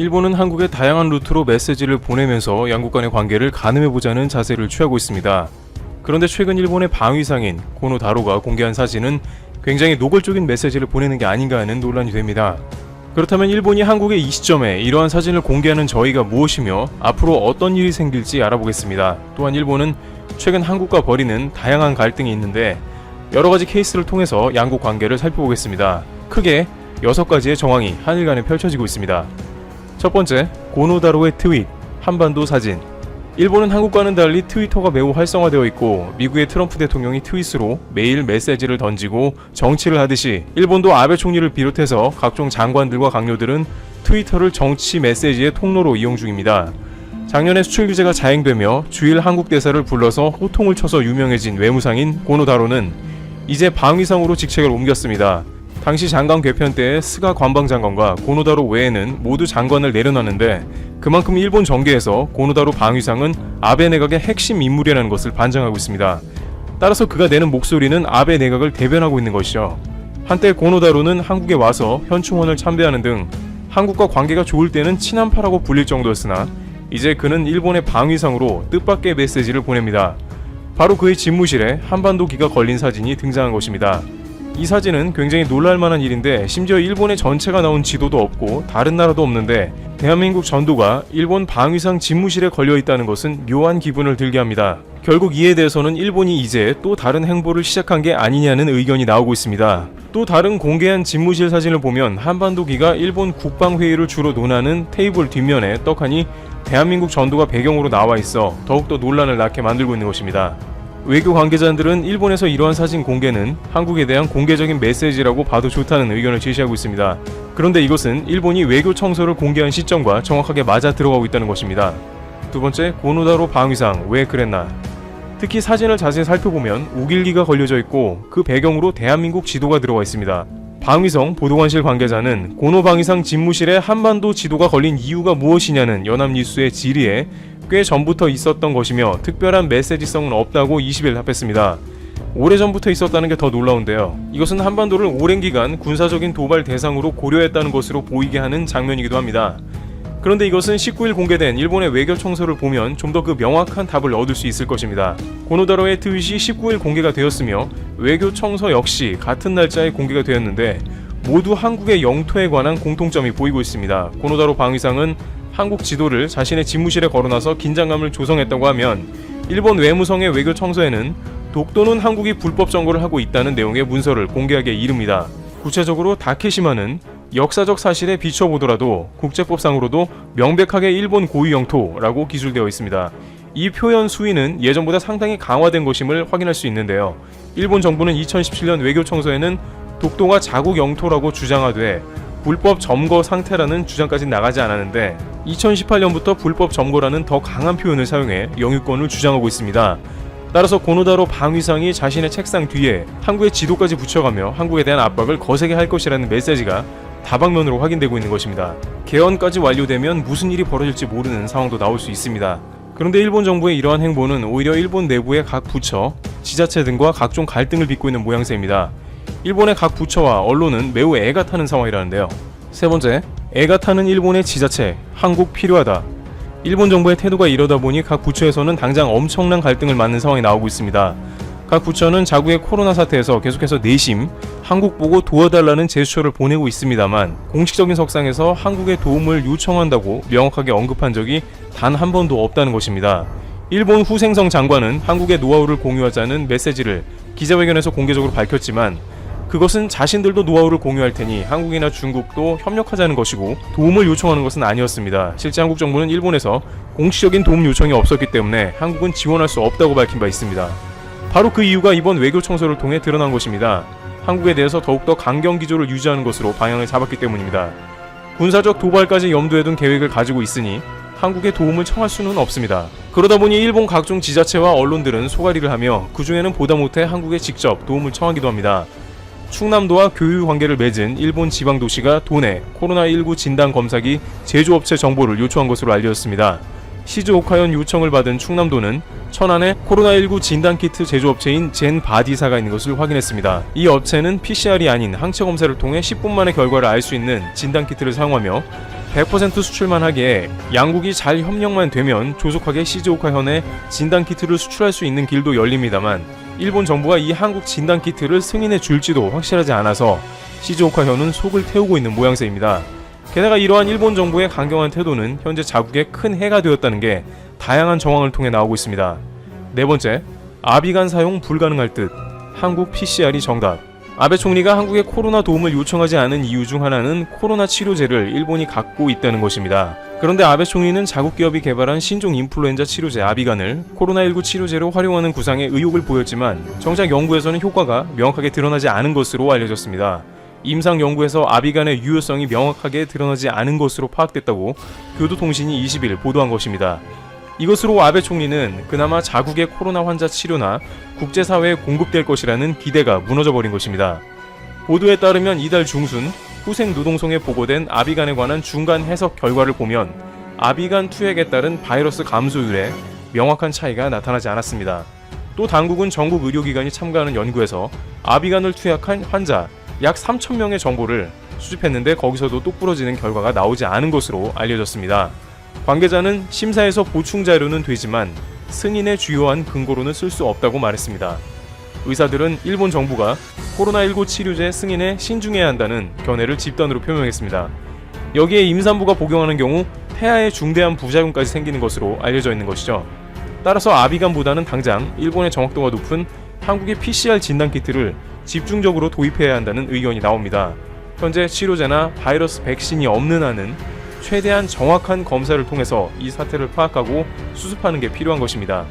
일본은 한국에 다양한 루트로 메시지를 보내면서 양국 간의 관계를 가늠해보자는 자세를 취하고 있습니다. 그런데 최근 일본의 방위상인 고노다로가 공개한 사진은 굉장히 노골적인 메시지를 보내는 게 아닌가 하는 논란이 됩니다. 그렇다면 일본이 한국의 이 시점에 이러한 사진을 공개하는 저희가 무엇이며 앞으로 어떤 일이 생길지 알아보겠습니다. 또한 일본은 최근 한국과 벌이는 다양한 갈등이 있는데 여러가지 케이스를 통해서 양국 관계를 살펴보겠습니다. 크게 6가지의 정황이 한일 간에 펼쳐지고 있습니다. 첫 번째, 고노다로의 트윗, 한반도 사진. 일본은 한국과는 달리 트위터가 매우 활성화되어 있고 미국의 트럼프 대통령이 트윗으로 매일 메시지를 던지고 정치를 하듯이 일본도 아베 총리를 비롯해서 각종 장관들과 강요들은 트위터를 정치 메시지의 통로로 이용 중입니다. 작년에 수출 규제가 자행되며 주일 한국 대사를 불러서 호통을 쳐서 유명해진 외무상인 고노다로는 이제 방위상으로 직책을 옮겼습니다. 당시 장관 개편 때 스가 관방장관과 고노다로 외에는 모두 장관을 내려놨는데 그만큼 일본 정계에서 고노다로 방위상은 아베 내각의 핵심 인물이라는 것을 반증하고 있습니다. 따라서 그가 내는 목소리는 아베 내각을 대변하고 있는 것이죠. 한때 고노다로는 한국에 와서 현충원을 참배하는 등 한국과 관계가 좋을 때는 친한파라고 불릴 정도였으나 이제 그는 일본의 방위상으로 뜻밖의 메시지를 보냅니다. 바로 그의 집무실에 한반도기가 걸린 사진이 등장한 것입니다. 이 사진은 굉장히 놀랄만한 일인데 심지어 일본의 전체가 나온 지도도 없고 다른 나라도 없는데 대한민국 전도가 일본 방위상 집무실에 걸려있다는 것은 묘한 기분을 들게 합니다. 결국 이에 대해서는 일본이 이제 또 다른 행보를 시작한 게 아니냐는 의견이 나오고 있습니다. 또 다른 공개한 집무실 사진을 보면 한반도기가 일본 국방회의를 주로 논하는 테이블 뒷면에 떡하니 대한민국 전도가 배경으로 나와 있어 더욱더 논란을 낳게 만들고 있는 것입니다. 외교 관계자들은 일본에서 이러한 사진 공개는 한국에 대한 공개적인 메시지라고 봐도 좋다는 의견을 제시하고 있습니다. 그런데 이것은 일본이 외교 청소를 공개한 시점과 정확하게 맞아 들어가고 있다는 것입니다. 두 번째, 고노다로 방위상 왜 그랬나? 특히 사진을 자세히 살펴보면 우길기가 걸려져 있고 그 배경으로 대한민국 지도가 들어가 있습니다. 방위성 보도관실 관계자는 고노 방위상 집무실에 한반도 지도가 걸린 이유가 무엇이냐는 연합뉴스의 질의에 꽤 전부터 있었던 것이며 특별한 메시지성은 없다고 20일 답했습니다. 오래전부터 있었다는 게 더 놀라운데요. 이것은 한반도를 오랜 기간 군사적인 도발 대상으로 고려했다는 것으로 보이게 하는 장면이기도 합니다. 그런데 이것은 19일 공개된 일본의 외교 청서를 보면 좀 더 그 명확한 답을 얻을 수 있을 것입니다. 고노다로의 트윗이 19일 공개가 되었으며 외교 청서 역시 같은 날짜에 공개가 되었는데 모두 한국의 영토에 관한 공통점이 보이고 있습니다. 고노다로 방위상은 한국 지도를 자신의 집무실에 걸어놔서 긴장감을 조성했다고 하면 일본 외무성의 외교 청서에는 독도는 한국이 불법 점거를 하고 있다는 내용의 문서를 공개하게 이릅니다. 구체적으로 다케시마는 역사적 사실에 비춰보더라도 국제법상으로도 명백하게 일본 고유 영토라고 기술되어 있습니다. 이 표현 수위는 예전보다 상당히 강화된 것임을 확인할 수 있는데요. 일본 정부는 2017년 외교 청서에는 독도가 자국 영토라고 주장하되 불법 점거 상태라는 주장까지 나가지 않았는데 2018년부터 불법 점거라는 더 강한 표현을 사용해 영유권을 주장하고 있습니다. 따라서 고노다로 방위상이 자신의 책상 뒤에 한국의 지도까지 붙여가며 한국에 대한 압박을 거세게 할 것이라는 메시지가 다방면으로 확인되고 있는 것입니다. 개헌까지 완료되면 무슨 일이 벌어질지 모르는 상황도 나올 수 있습니다. 그런데 일본 정부의 이러한 행보는 오히려 일본 내부의 각 부처, 지자체 등과 각종 갈등을 빚고 있는 모양새입니다. 일본의 각 부처와 언론은 매우 애가 타는 상황이라는데요. 세 번째, 애가 타는 일본의 지자체, 한국 필요하다. 일본 정부의 태도가 이러다 보니 각 부처에서는 당장 엄청난 갈등을 맞는 상황이 나오고 있습니다. 각 부처는 자국의 코로나 사태에서 계속해서 내심 한국 보고 도와달라는 제스처를 보내고 있습니다만 공식적인 석상에서 한국의 도움을 요청한다고 명확하게 언급한 적이 단 한 번도 없다는 것입니다. 일본 후생성 장관은 한국의 노하우를 공유하자는 메시지를 기자회견에서 공개적으로 밝혔지만 그것은 자신들도 노하우를 공유할 테니 한국이나 중국도 협력하자는 것이고 도움을 요청하는 것은 아니었습니다. 실제 한국 정부는 일본에서 공식적인 도움 요청이 없었기 때문에 한국은 지원할 수 없다고 밝힌 바 있습니다. 바로 그 이유가 이번 외교 청소를 통해 드러난 것입니다. 한국에 대해서 더욱더 강경 기조를 유지하는 것으로 방향을 잡았기 때문입니다. 군사적 도발까지 염두에 둔 계획을 가지고 있으니 한국의 도움을 청할 수는 없습니다. 그러다 보니 일본 각종 지자체와 언론들은 소가리를 하며 그 중에는 보다 못해 한국에 직접 도움을 청하기도 합니다. 충남도와 교류 관계를 맺은 일본 지방도시가 도내 코로나19 진단검사기 제조업체 정보를 요청한 것으로 알려졌습니다. 시즈오카현 요청을 받은 충남도는 천안에 코로나19 진단키트 제조업체인 젠바디사가 있는 것을 확인했습니다. 이 업체는 PCR이 아닌 항체 검사를 통해 10분 만에 결과를 알 수 있는 진단키트를 사용하며 100% 수출만 하기에 양국이 잘 협력만 되면 조속하게 시즈오카현에 진단키트를 수출할 수 있는 길도 열립니다만 일본 정부가 이 한국 진단키트를 승인해 줄지도 확실하지 않아서 시즈오카현은 속을 태우고 있는 모양새입니다. 게다가 이러한 일본 정부의 강경한 태도는 현재 자국에 큰 해가 되었다는 게 다양한 정황을 통해 나오고 있습니다. 네 번째, 아비간 사용 불가능할 듯 한국 PCR이 정답. 아베 총리가 한국에 코로나 도움을 요청하지 않은 이유 중 하나는 코로나 치료제를 일본이 갖고 있다는 것입니다. 그런데 아베 총리는 자국 기업이 개발한 신종 인플루엔자 치료제 아비간을 코로나19 치료제로 활용하는 구상에 의욕을 보였지만 정작 연구에서는 효과가 명확하게 드러나지 않은 것으로 알려졌습니다. 임상 연구에서 아비간의 유효성이 명확하게 드러나지 않은 것으로 파악됐다고 교도통신이 20일 보도한 것입니다. 이것으로 아베 총리는 그나마 자국의 코로나 환자 치료나 국제사회에 공급될 것이라는 기대가 무너져버린 것입니다. 보도에 따르면 이달 중순 후생노동성에 보고된 아비간에 관한 중간 해석 결과를 보면 아비간 투약에 따른 바이러스 감소율에 명확한 차이가 나타나지 않았습니다. 또 당국은 전국 의료기관이 참가하는 연구에서 아비간을 투약한 환자 약 3,000명의 정보를 수집했는데 거기서도 똑부러지는 결과가 나오지 않은 것으로 알려졌습니다. 관계자는 심사에서 보충 자료는 되지만 승인의 주요한 근거로는 쓸 수 없다고 말했습니다. 의사들은 일본 정부가 코로나19 치료제 승인에 신중해야 한다는 견해를 집단으로 표명했습니다. 여기에 임산부가 복용하는 경우 폐하에 중대한 부작용까지 생기는 것으로 알려져 있는 것이죠. 따라서 아비간보다는 당장 일본의 정확도가 높은 한국의 PCR 진단키트를 집중적으로 도입해야 한다는 의견이 나옵니다. 현재 치료제나 바이러스 백신이 없는 한은 최대한 정확한 검사를 통해서 이 사태를 파악하고 수습하는 게 필요한 것입니다.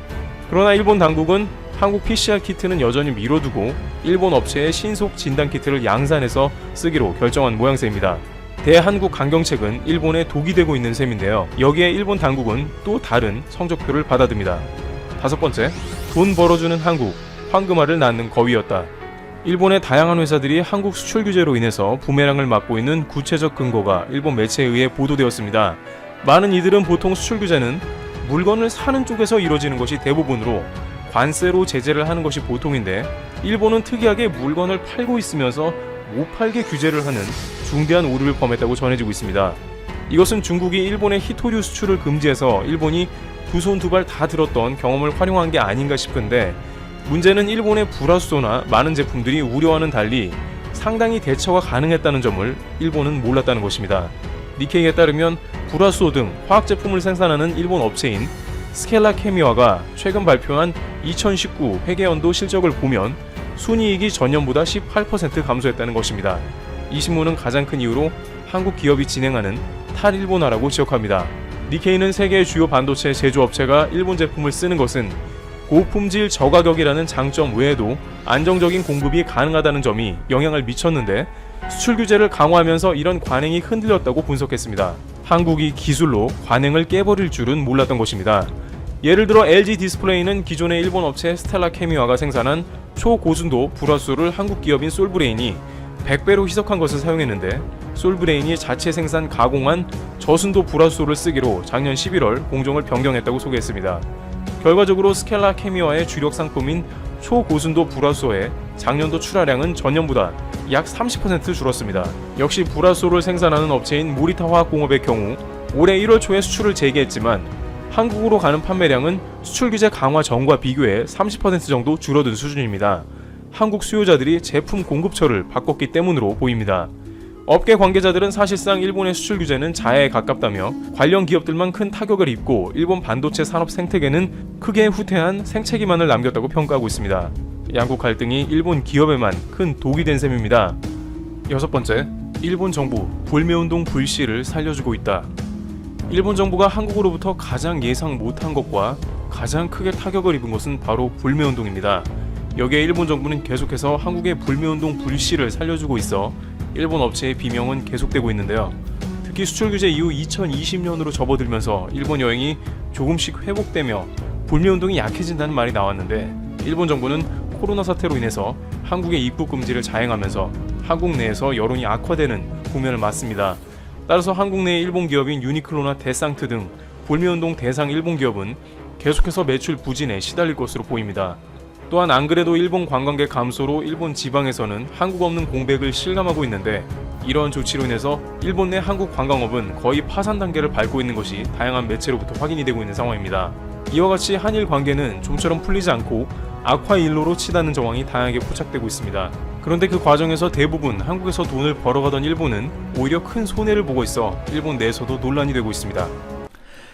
그러나 일본 당국은 한국 PCR 키트는 여전히 미뤄두고 일본 업체의 신속 진단 키트를 양산해서 쓰기로 결정한 모양새입니다. 대한국 강경책은 일본에 독이 되고 있는 셈인데요. 여기에 일본 당국은 또 다른 성적표를 받아듭니다. 다섯 번째, 돈 벌어주는 한국, 황금알을 낳는 거위였다. 일본의 다양한 회사들이 한국 수출 규제로 인해서 부메랑을 맞고 있는 구체적 근거가 일본 매체에 의해 보도되었습니다. 많은 이들은 보통 수출 규제는 물건을 사는 쪽에서 이루어지는 것이 대부분으로 관세로 제재를 하는 것이 보통인데 일본은 특이하게 물건을 팔고 있으면서 못 팔게 규제를 하는 중대한 오류를 범했다고 전해지고 있습니다. 이것은 중국이 일본의 히토류 수출을 금지해서 일본이 두 손 두 발 다 들었던 경험을 활용한 게 아닌가 싶은데 문제는 일본의 불화수소나 많은 제품들이 우려와는 달리 상당히 대처가 가능했다는 점을 일본은 몰랐다는 것입니다. 니케이에 따르면 불화수소 등 화학제품을 생산하는 일본 업체인 스켈라 케미와가 최근 발표한 2019 회계연도 실적을 보면 순이익이 전년보다 18% 감소했다는 것입니다. 이 신문은 가장 큰 이유로 한국 기업이 진행하는 탈일본화라고 지적합니다. 니케이는 세계의 주요 반도체 제조업체가 일본 제품을 쓰는 것은 고품질 저가격이라는 장점 외에도 안정적인 공급이 가능하다는 점이 영향을 미쳤는데 수출 규제를 강화하면서 이런 관행이 흔들렸다고 분석했습니다. 한국이 기술로 관행을 깨버릴 줄은 몰랐던 것입니다. 예를 들어 LG 디스플레이는 기존의 일본 업체 스텔라 케미와가 생산한 초고순도 불화수소를 한국 기업인 솔브레인이 100배로 희석한 것을 사용했는데 솔브레인이 자체 생산 가공한 저순도 불화수소를 쓰기로 작년 11월 공정을 변경했다고 소개했습니다. 결과적으로 스켈라 케미와의 주력 상품인 초고순도 불화수소의 작년도 출하량은 전년보다 약 30% 줄었습니다. 역시 불화수소를 생산하는 업체인 모리타 화학공업의 경우 올해 1월 초에 수출을 재개했지만 한국으로 가는 판매량은 수출 규제 강화 전과 비교해 30% 정도 줄어든 수준입니다. 한국 수요자들이 제품 공급처를 바꿨기 때문으로 보입니다. 업계 관계자들은 사실상 일본의 수출 규제는 자해에 가깝다며 관련 기업들만 큰 타격을 입고 일본 반도체 산업 생태계는 크게 후퇴한 생채기만을 남겼다고 평가하고 있습니다. 양국 갈등이 일본 기업에만 큰 독이 된 셈입니다. 여섯 번째, 일본 정부 불매운동 불씨를 살려주고 있다. 일본 정부가 한국으로부터 가장 예상 못한 것과 가장 크게 타격을 입은 것은 바로 불매운동입니다. 여기에 일본 정부는 계속해서 한국의 불매운동 불씨를 살려주고 있어 일본 업체의 비명은 계속되고 있는데요. 특히 수출 규제 이후 2020년으로 접어들면서 일본 여행이 조금씩 회복되며 불매운동이 약해진다는 말이 나왔는데 일본 정부는 코로나 사태로 인해서 한국의 입국 금지를 자행하면서 한국 내에서 여론이 악화되는 국면을 맞습니다. 따라서 한국 내의 일본 기업인 유니클로나 데상트 등 불매운동 대상 일본 기업은 계속해서 매출 부진에 시달릴 것으로 보입니다. 또한 안 그래도 일본 관광객 감소로 일본 지방에서는 한국 없는 공백을 실감하고 있는데 이러한 조치로 인해서 일본 내 한국 관광업은 거의 파산 단계를 밟고 있는 것이 다양한 매체로부터 확인이 되고 있는 상황입니다. 이와 같이 한일 관계는 좀처럼 풀리지 않고 악화일로로 치닫는 정황이 다양하게 포착되고 있습니다. 그런데 그 과정에서 대부분 한국에서 돈을 벌어가던 일본은 오히려 큰 손해를 보고 있어 일본 내에서도 논란이 되고 있습니다.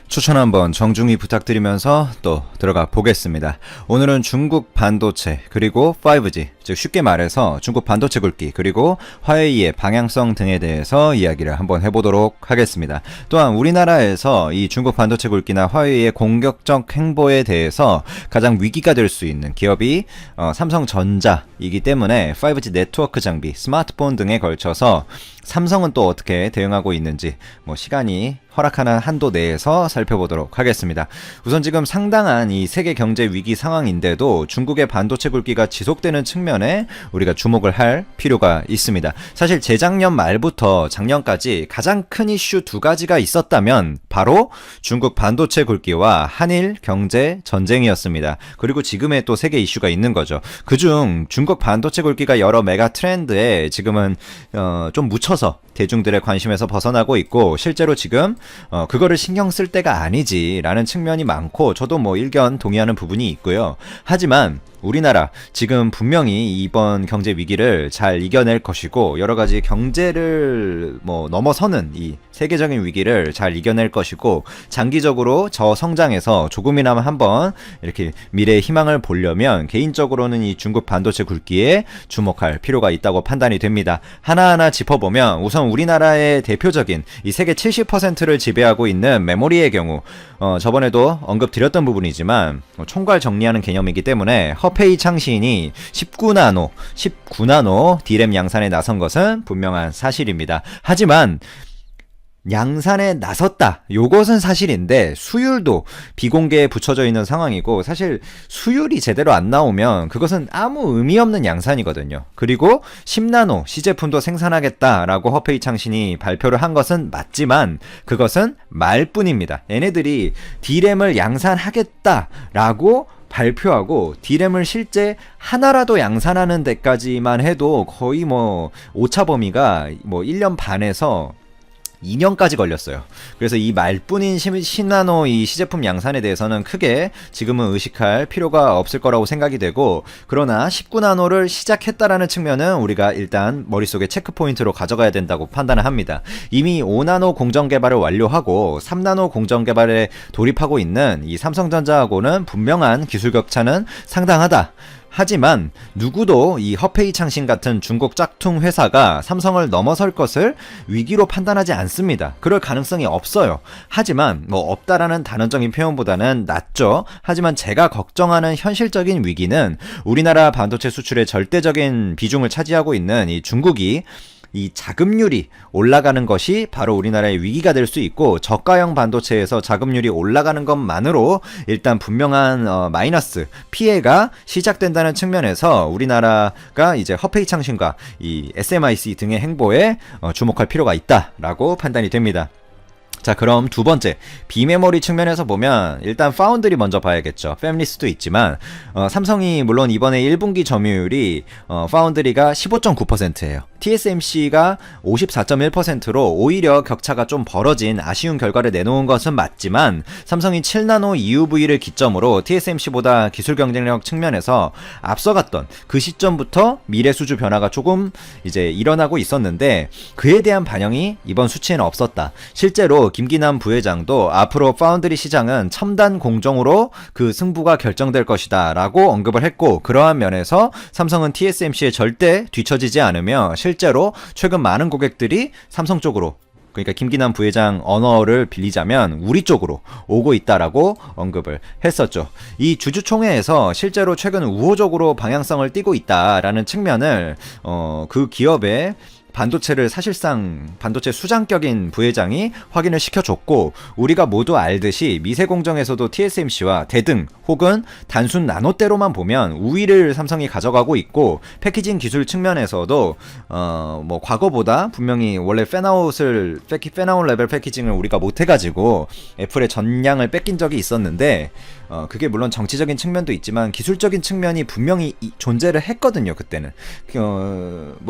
추천 한번 정중히 부탁드리면서 또 들어가 보겠습니다. 오늘은 중국 반도체 그리고 5G, 즉 쉽게 말해서 중국 반도체 굵기 그리고 화웨이의 방향성 등에 대해서 이야기를 한번 해보도록 하겠습니다. 또한 우리나라에서 이 중국 반도체 굵기나 화웨이의 공격적 행보에 대해서 가장 위기가 될 수 있는 기업이 삼성전자이기 때문에 5G 네트워크 장비, 스마트폰 등에 걸쳐서 삼성은 또 어떻게 대응하고 있는지 시간이 허락하는 한도 내에서 살펴보도록 하겠습니다. 우선 지금 상당한 이 세계 경제 위기 상황인데도 중국의 반도체 굵기가 지속되는 측면에 우리가 주목을 할 필요가 있습니다. 사실 재작년 말부터 작년까지 가장 큰 이슈 두 가지가 있었다면 바로 중국 반도체 굵기와 한일 경제 전쟁이었습니다. 그리고 지금의 또 세계 이슈가 있는 거죠. 그중 중국 반도체 굵기가 여러 메가 트렌드에 지금은 좀 묻혀서 대중들의 관심에서 벗어나고 있고, 실제로 지금 그거를 신경 쓸 때가 아니지라는 측면이 많고, 저도 일견 동의하는 부분이 있고요. 하지만 우리나라 지금 분명히 이번 경제 위기를 잘 이겨낼 것이고, 여러 가지 경제를 넘어서는 이 세계적인 위기를 잘 이겨낼 것이고, 장기적으로 저성장에서 조금이나마 한번 이렇게 미래의 희망을 보려면 개인적으로는 이 중국 반도체 굵기에 주목할 필요가 있다고 판단이 됩니다. 하나하나 짚어보면 우선 우리나라의 대표적인 이 세계 70%를 지배하고 있는 메모리의 경우, 저번에도 언급드렸던 부분이지만 총괄 정리하는 개념이기 때문에 허페이 창신이 19나노 D램 양산에 나선 것은 분명한 사실입니다. 하지만 양산에 나섰다, 요것은 사실인데 수율도 비공개에 붙여져 있는 상황이고, 사실 수율이 제대로 안 나오면 그것은 아무 의미 없는 양산이거든요. 그리고 10나노 시제품도 생산하겠다라고 허페이 창신이 발표를 한 것은 맞지만 그것은 말뿐입니다. 얘네들이 D램을 양산하겠다라고 발표하고 D램을 실제 하나라도 양산하는 데까지만 해도 거의 오차 범위가 1년 반에서 2년까지 걸렸어요. 그래서 이 말뿐인 10나노 이 시제품 양산에 대해서는 크게 지금은 의식할 필요가 없을 거라고 생각이 되고, 그러나 19나노를 시작했다라는 측면은 우리가 일단 머릿속에 체크포인트로 가져가야 된다고 판단을 합니다. 이미 5나노 공정 개발을 완료하고 3나노 공정 개발에 돌입하고 있는 이 삼성전자하고는 분명한 기술 격차는 상당하다. 하지만 누구도 이 허페이 창신 같은 중국 짝퉁 회사가 삼성을 넘어설 것을 위기로 판단하지 않습니다. 그럴 가능성이 없어요. 하지만 없다라는 단언적인 표현보다는 낮죠. 하지만 제가 걱정하는 현실적인 위기는 우리나라 반도체 수출의 절대적인 비중을 차지하고 있는 이 중국이 이 자급률이 올라가는 것이 바로 우리나라의 위기가 될 수 있고, 저가형 반도체에서 자급률이 올라가는 것만으로 일단 분명한 마이너스 피해가 시작된다는 측면에서 우리나라가 이제 허페이 창신과 이 SMIC 등의 행보에 주목할 필요가 있다라고 판단이 됩니다. 자, 그럼 두 번째, 비메모리 측면에서 보면 일단 파운드리 먼저 봐야겠죠. 팹리스도 있지만 삼성이 물론 이번에 1분기 점유율이 파운드리가 15.9%예요. TSMC가 54.1%로 오히려 격차가 좀 벌어진 아쉬운 결과를 내놓은 것은 맞지만, 삼성이 7나노 EUV를 기점으로 TSMC보다 기술 경쟁력 측면에서 앞서갔던 그 시점부터 미래 수주 변화가 조금 이제 일어나고 있었는데, 그에 대한 반영이 이번 수치에는 없었다. 실제로 김기남 부회장도 앞으로 파운드리 시장은 첨단 공정으로 그 승부가 결정될 것이다 라고 언급을 했고, 그러한 면에서 삼성은 TSMC에 절대 뒤처지지 않으며 실제로 최근 많은 고객들이 삼성 쪽으로, 그러니까 김기남 부회장 언어를 빌리자면 우리 쪽으로 오고 있다라고 언급을 했었죠. 이 주주총회에서 실제로 최근 우호적으로 방향성을 띠고 있다라는 측면을 그 기업의 반도체를 사실상 반도체 수장격인 부회장이 확인을 시켜줬고, 우리가 모두 알듯이 미세공정에서도 TSMC와 대등 혹은 단순 나노대로만 보면 우위를 삼성이 가져가고 있고, 패키징 기술 측면에서도 과거보다 분명히 원래 팬아웃 레벨 패키징을 우리가 못해가지고 애플의 전량을 뺏긴 적이 있었는데, 그게 물론 정치적인 측면도 있지만 기술적인 측면이 분명히 존재를 했거든요. 그때는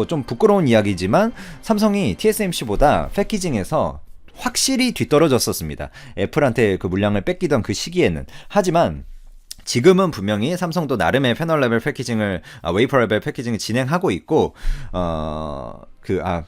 좀 부끄러운 이야기지만 있지만 삼성이 TSMC보다 패키징에서 확실히 뒤떨어졌었습니다. 애플한테 그 물량을 뺏기던 그 시기에는. 하지만 지금은 분명히 삼성도 나름의 패널 레벨 패키징을 웨이퍼 레벨 패키징을 진행하고 있고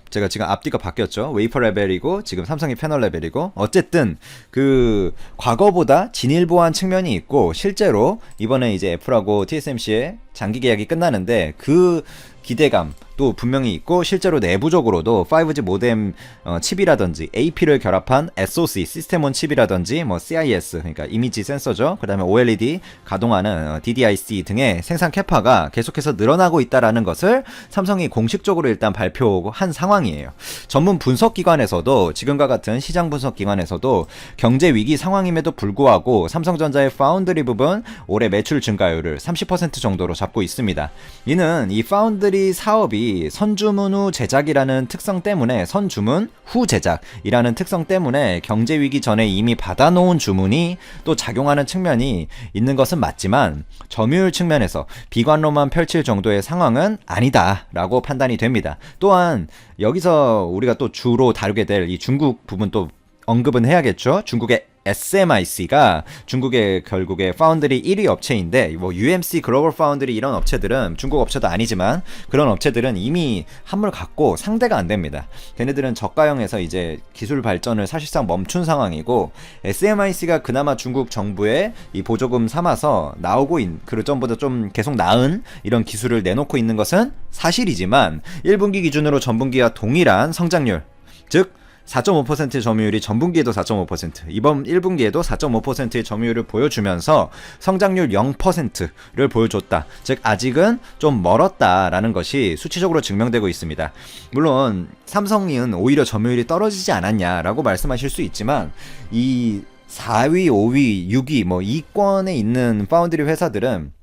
제가 지금 앞뒤가 바뀌었죠. 웨이퍼 레벨이고 지금 삼성이 패널 레벨이고 어쨌든 그 과거보다 진일보한 측면이 있고 실제로 이번에 이제 애플하고 TSMC의 장기 계약이 끝나는데 그 기대감도 분명히 있고 실제로 내부적으로도 5G 모뎀 칩이라든지 AP를 결합한 SoC 시스템 온 칩이라든지 뭐 CIS 그러니까 이미지 센서죠. 그다음에 OLED 가동하는 DDIC 등의 생산 캐파가 계속해서 늘어나고 있다라는 것을 삼성이 공식적으로 일단 발표한 상황이에요. 전문 분석 기관에서도 지금과 같은 시장 분석 기관에서도 경제 위기 상황임에도 불구하고 삼성전자의 파운드리 부분 올해 매출 증가율을 30% 정도로 잡고 있습니다. 이는 이 파운드리 사업이 선주문 후 제작이라는 특성 때문에 선주문 후 제작이라는 특성 때문에 경제 위기 전에 이미 받아놓은 주문이 또 작용하는 측면이 있는 것은 맞지만 점유율 측면에서 비관론만 펼칠 정도의 상황은 아니다라고 판단이 됩니다. 또한 여기서 우리가 또 주로 다루게 될 이 중국 부분 또 언급은 해야겠죠. 중국의 SMIC가 중국의 결국에 파운드리 1위 업체인데 뭐 UMC 글로벌 파운드리 이런 업체들은 중국 업체도 아니지만 그런 업체들은 이미 한물 갖고 상대가 안 됩니다. 걔네들은 저가형에서 이제 기술 발전을 사실상 멈춘 상황이고 SMIC가 그나마 중국 정부의 이 보조금 삼아서 나오고 그 전보다 좀 계속 나은 이런 기술을 내놓고 있는 것은 사실이지만 1분기 기준으로 전분기와 동일한 성장률 즉 4.5%의 점유율이 전분기에도 4.5%, 이번 1분기에도 4.5%의 점유율을 보여주면서 성장률 0%를 보여줬다. 즉 아직은 좀 멀었다라는 것이 수치적으로 증명되고 있습니다. 물론 삼성은 오히려 점유율이 떨어지지 않았냐라고 말씀하실 수 있지만 이 4위, 5위, 6위 뭐 이권에 있는 파운드리 회사들은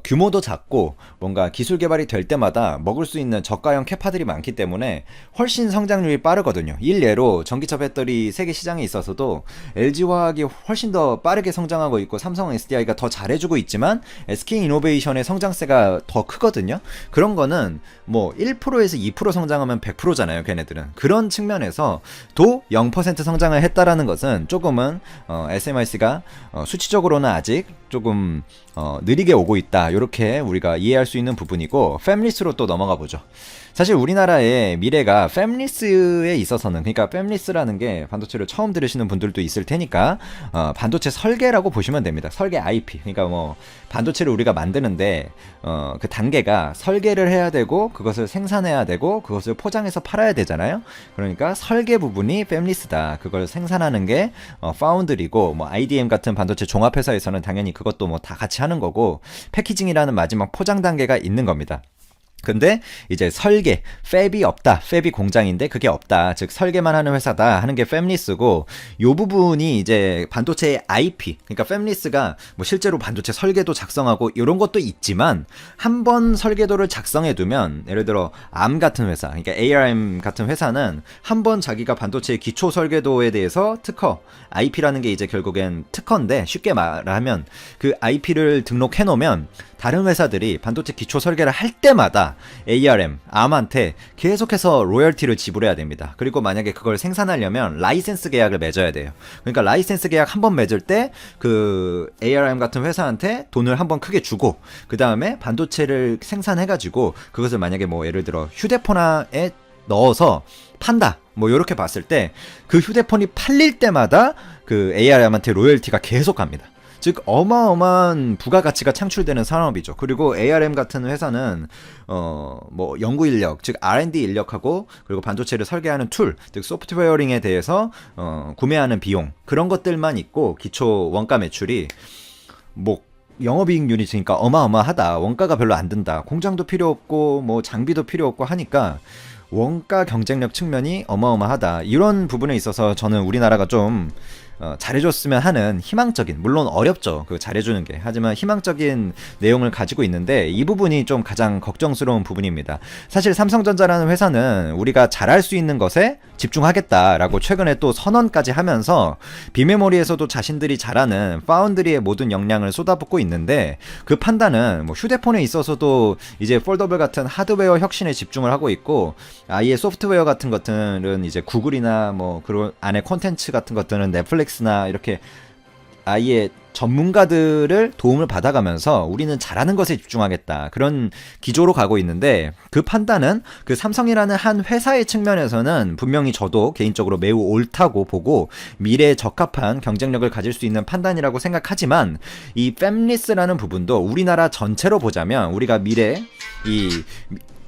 규모도 작고 뭔가 기술 개발이 될 때마다 먹을 수 있는 저가형 캐파들이 많기 때문에 훨씬 성장률이 빠르거든요. 일례로 전기차 배터리 세계 시장에 있어서도 LG화학이 훨씬 더 빠르게 성장하고 있고 삼성 SDI가 더 잘해주고 있지만 SK이노베이션의 성장세가 더 크거든요. 그런 거는 뭐 1%에서 2% 성장하면 100%잖아요. 걔네들은. 그런 측면에서 도 0% 성장을 했다라는 것은 조금은 SMIC가 수치적으로는 아직 조금 느리게 오고 있다. 이렇게 우리가 이해할 수 있는 부분이고 팹리스로 또 넘어가 보죠. 사실 우리나라의 미래가 팹리스에 있어서는 그러니까 팹리스라는 게 반도체를 처음 들으시는 분들도 있을 테니까 반도체 설계라고 보시면 됩니다. 설계 IP 그러니까 뭐 반도체를 우리가 만드는데 그 단계가 설계를 해야 되고 그것을 생산해야 되고 그것을 포장해서 팔아야 되잖아요. 그러니까 설계 부분이 팹리스다. 그걸 생산하는 게 파운드리고 뭐 IDM 같은 반도체 종합회사에서는 당연히 그것도 뭐 다 같이 하는 거고 패키징이라는 마지막 포장 단계가 있는 겁니다. 근데 이제 설계, 팹이 없다. 팹이 공장인데 그게 없다. 즉 설계만 하는 회사다 하는 게 팹리스고 요 부분이 이제 반도체의 IP. 그러니까 팹리스가 뭐 실제로 반도체 설계도 작성하고 이런 것도 있지만 한 번 설계도를 작성해 두면 예를 들어 ARM 같은 회사, 그러니까 ARM 같은 회사는 한 번 자기가 반도체의 기초 설계도에 대해서 특허, IP라는 게 이제 결국엔 특허인데 쉽게 말하면 그 IP를 등록해 놓으면 다른 회사들이 반도체 기초 설계를 할 때마다 ARM, ARM한테 계속해서 로열티를 지불해야 됩니다. 그리고 만약에 그걸 생산하려면 라이센스 계약을 맺어야 돼요. 그러니까 라이센스 계약 한번 맺을 때 그 ARM 같은 회사한테 돈을 한번 크게 주고 그 다음에 반도체를 생산해가지고 그것을 만약에 뭐 예를 들어 휴대폰에 넣어서 판다. 뭐 요렇게 봤을 때 그 휴대폰이 팔릴 때마다 그 ARM한테 로열티가 계속 갑니다. 즉 어마어마한 부가가치가 창출되는 산업이죠. 그리고 ARM 같은 회사는 뭐 연구 인력, 즉 R&D 인력하고 그리고 반도체를 설계하는 툴, 즉 소프트웨어링에 대해서 구매하는 비용 그런 것들만 있고 기초 원가 매출이 뭐 영업이익률이 그러니까 어마어마하다. 원가가 별로 안 든다. 공장도 필요 없고 뭐 장비도 필요 없고 하니까 원가 경쟁력 측면이 어마어마하다. 이런 부분에 있어서 저는 우리나라가 좀 잘해줬으면 하는 희망적인, 물론 어렵죠, 그 잘해주는 게. 하지만 희망적인 내용을 가지고 있는데 이 부분이 좀 가장 걱정스러운 부분입니다. 사실 삼성전자라는 회사는 우리가 잘할 수 있는 것에 집중하겠다라고 최근에 또 선언까지 하면서 비메모리에서도 자신들이 잘하는 파운드리의 모든 역량을 쏟아붓고 있는데, 그 판단은 뭐 휴대폰에 있어서도 이제 폴더블 같은 하드웨어 혁신에 집중을 하고 있고, 아예 소프트웨어 같은 것들은 이제 구글이나 뭐 그런 안에 콘텐츠 같은 것들은 넷플릭스나 이렇게 아예 전문가들을 도움을 받아가면서 우리는 잘하는 것에 집중하겠다, 그런 기조로 가고 있는데, 그 판단은 그 삼성이라는 한 회사의 측면에서는 분명히 저도 개인적으로 매우 옳다고 보고 미래에 적합한 경쟁력을 가질 수 있는 판단이라고 생각하지만, 이 팹리스라는 부분도 우리나라 전체로 보자면 우리가 미래 이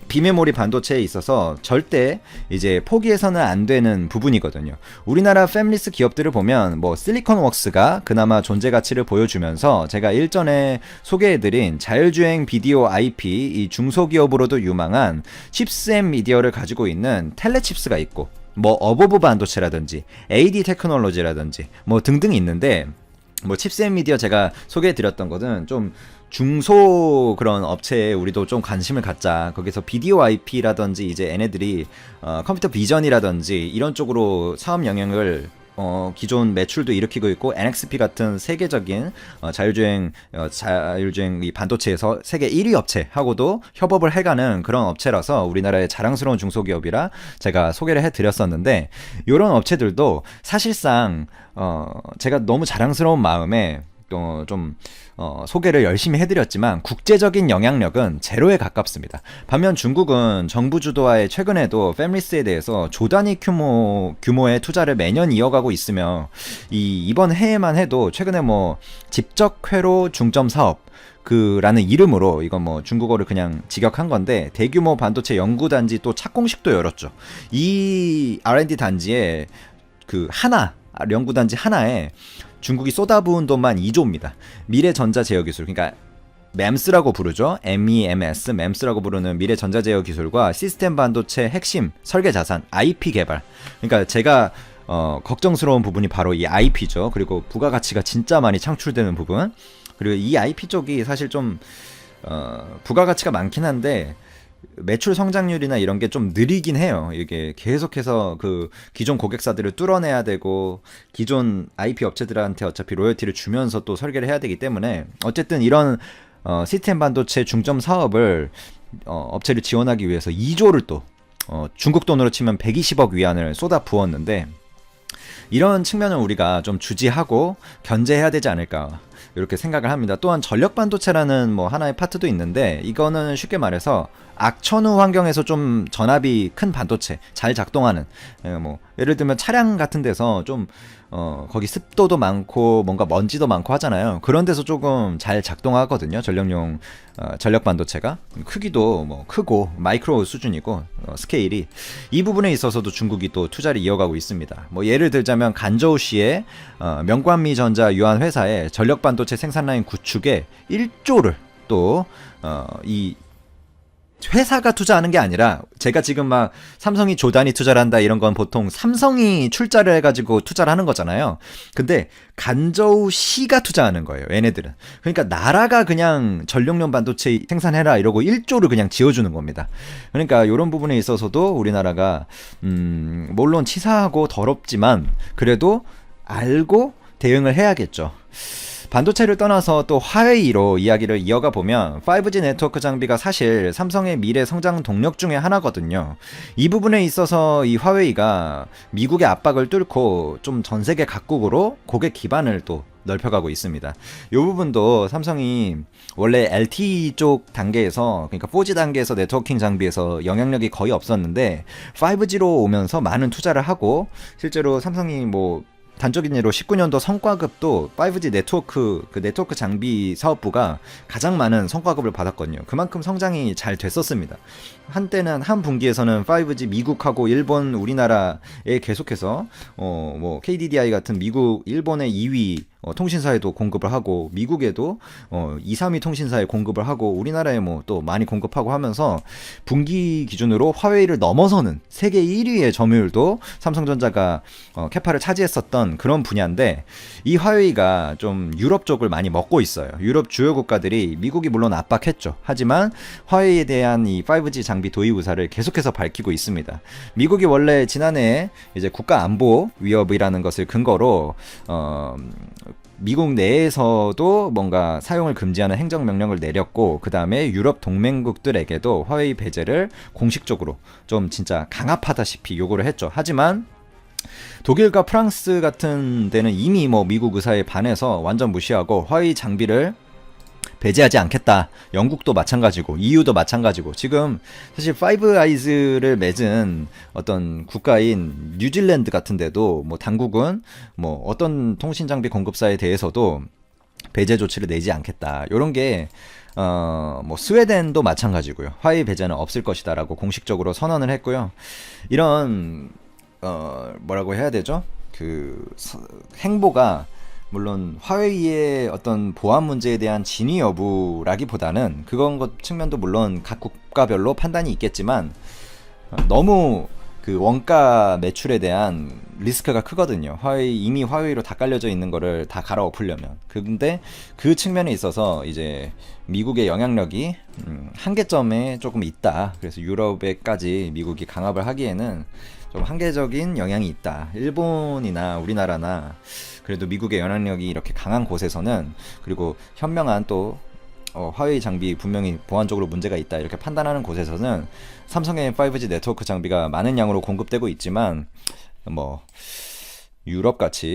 비메모리 반도체에 있어서 절대 이제 포기해서는 안 되는 부분이거든요. 우리나라 팹리스 기업들을 보면 뭐 실리콘웍스가 그나마 존재 가치를 보여주면서, 제가 일전에 소개해드린 자율주행 비디오 IP 이 중소기업으로도 유망한 칩스앤 미디어를 가지고 있는 텔레칩스가 있고, 뭐 어버브 반도체라든지 AD 테크놀로지라든지 뭐 등등 있는데, 뭐 칩스앤 미디어 제가 소개해드렸던 것은 좀 중소 그런 업체에 우리도 좀 관심을 갖자. 거기서 비디오 IP라든지 이제 얘네들이 컴퓨터 비전이라든지 이런 쪽으로 사업 영역을 기존 매출도 일으키고 있고, NXP 같은 세계적인 자율주행 이 반도체에서 세계 1위 업체하고도 협업을 해가는 그런 업체라서 우리나라의 자랑스러운 중소기업이라 제가 소개를 해드렸었는데, 이런 업체들도 사실상 제가 너무 자랑스러운 마음에 좀 소개를 열심히 해드렸지만 국제적인 영향력은 제로에 가깝습니다. 반면 중국은 정부 주도하에 최근에도 팹리스에 대해서 조단위 규모의 투자를 매년 이어가고 있으며, 이번 해에만 해도 최근에 뭐 집적회로 중점 사업 라는 이름으로, 이건 뭐 중국어를 그냥 직역한 건데, 대규모 반도체 연구단지 또 착공식도 열었죠. 이 R&D 단지에 연구단지 하나에 중국이 쏟아부은 돈만 2조입니다. 미래전자제어기술, 그러니까 MEMS라고 부르죠. MEMS, MEMS라고 부르는 미래전자제어 기술과 시스템 반도체 핵심 설계 자산, IP 개발. 그러니까 제가 걱정스러운 부분이 바로 이 IP죠. 그리고 부가가치가 진짜 많이 창출되는 부분. 그리고 이 IP 쪽이 사실 좀 부가가치가 많긴 한데 매출 성장률이나 이런 게 좀 느리긴 해요. 이게 계속해서 그 기존 고객사들을 뚫어내야 되고, 기존 IP 업체들한테 어차피 로열티를 주면서 또 설계를 해야 되기 때문에, 어쨌든 이런 시스템 반도체 중점 사업을 업체를 지원하기 위해서 2조를 또 중국 돈으로 치면 120억 위안을 쏟아 부었는데, 이런 측면을 우리가 좀 주지하고 견제해야 되지 않을까, 이렇게 생각을 합니다. 또한 전력 반도체라는 뭐 하나의 파트도 있는데, 이거는 쉽게 말해서 악천후 환경에서 좀 전압이 큰 반도체, 잘 작동하는, 뭐 예를 들면 차량 같은 데서 좀 거기 습도도 많고 뭔가 먼지도 많고 하잖아요. 그런 데서 조금 잘 작동하거든요. 전력용 전력 반도체가. 크기도 뭐 크고 마이크로 수준이고, 스케일이. 이 부분에 있어서도 중국이 또 투자를 이어가고 있습니다. 뭐 예를 들자면 간저우시의 명관미 전자 유한 회사의 전력 반도체 생산 라인 구축에 1조를 또 이 회사가 투자하는 게 아니라, 제가 지금 막 삼성이 조단위 투자를 한다 이런 건 보통 삼성이 출자를 해가지고 투자를 하는 거잖아요. 근데 간저우시가 투자하는 거예요, 얘네들은. 그러니까 나라가 그냥 전력용 반도체 생산해라 이러고 1조를 그냥 지어주는 겁니다. 그러니까 이런 부분에 있어서도 우리나라가 물론 치사하고 더럽지만 그래도 알고 대응을 해야겠죠. 반도체를 떠나서 또 화웨이로 이야기를 이어가 보면 5G 네트워크 장비가 사실 삼성의 미래 성장 동력 중에 하나거든요. 이 부분에 있어서 이 화웨이가 미국의 압박을 뚫고 좀 전 세계 각국으로 고객 기반을 또 넓혀가고 있습니다. 이 부분도 삼성이 원래 LTE 쪽 단계에서, 그러니까 4G 단계에서 네트워킹 장비에서 영향력이 거의 없었는데 5G로 오면서 많은 투자를 하고, 실제로 삼성이 뭐 단적인 예로 19년도 성과급도 5G 네트워크 네트워크 장비 사업부가 가장 많은 성과급을 받았거든요. 그만큼 성장이 잘 됐었습니다. 한때는 한 분기에서는 5G 미국하고 일본, 우리나라에 계속해서 뭐 KDDI 같은 미국, 일본의 2위 통신사에도 공급을 하고 미국에도 2, 3위 통신사에 공급을 하고 우리나라에 뭐 또 많이 공급하고 하면서 분기 기준으로 화웨이를 넘어서는 세계 1위의 점유율도 삼성전자가 캐파를 차지했었던 그런 분야인데 이 화웨이가 좀 유럽 쪽을 많이 먹고 있어요. 유럽 주요 국가들이 미국이 물론 압박했죠. 하지만 화웨이에 대한 이 5G 장비 도입 의사를 계속해서 밝히고 있습니다. 미국이 원래 지난해 이제 국가 안보 위협이라는 것을 근거로 미국 내에서도 뭔가 사용을 금지하는 행정명령을 내렸고 그 다음에 유럽 동맹국들에게도 화웨이 배제를 공식적으로 좀 진짜 강압하다시피 요구를 했죠. 하지만 독일과 프랑스 같은 데는 이미 뭐 미국 의사에 반해서 완전 무시하고 화웨이 장비를 배제하지 않겠다. 영국도 마찬가지고 EU도 마찬가지고 지금 사실 파이브 아이즈를 맺은 어떤 국가인 뉴질랜드 같은 데도 뭐 당국은 뭐 어떤 통신 장비 공급사에 대해서도 배제 조치를 내지 않겠다. 요런 게 뭐 스웨덴도 마찬가지고요. 화웨이 배제는 없을 것이다라고 공식적으로 선언을 했고요. 이런 뭐라고 해야 되죠? 그 행보가 물론 화웨이의 어떤 보안 문제에 대한 진위 여부라기보다는 그건 것 측면도 물론 각 국가별로 판단이 있겠지만 너무 그 원가 매출에 대한 리스크가 크거든요. 이미 화웨이로 다 깔려져 있는 거를 다 갈아엎으려면. 근데 그 측면에 있어서 이제 미국의 영향력이 한계점에 조금 있다. 그래서 유럽에까지 미국이 강압을 하기에는 좀 한계적인 영향이 있다. 일본이나 우리나라나 그래도 미국의 영향력이 이렇게 강한 곳에서는 그리고 현명한 또 화웨이 장비 분명히 보안적으로 문제가 있다 이렇게 판단하는 곳에서는 삼성의 5G 네트워크 장비가 많은 양으로 공급되고 있지만 뭐 유럽같이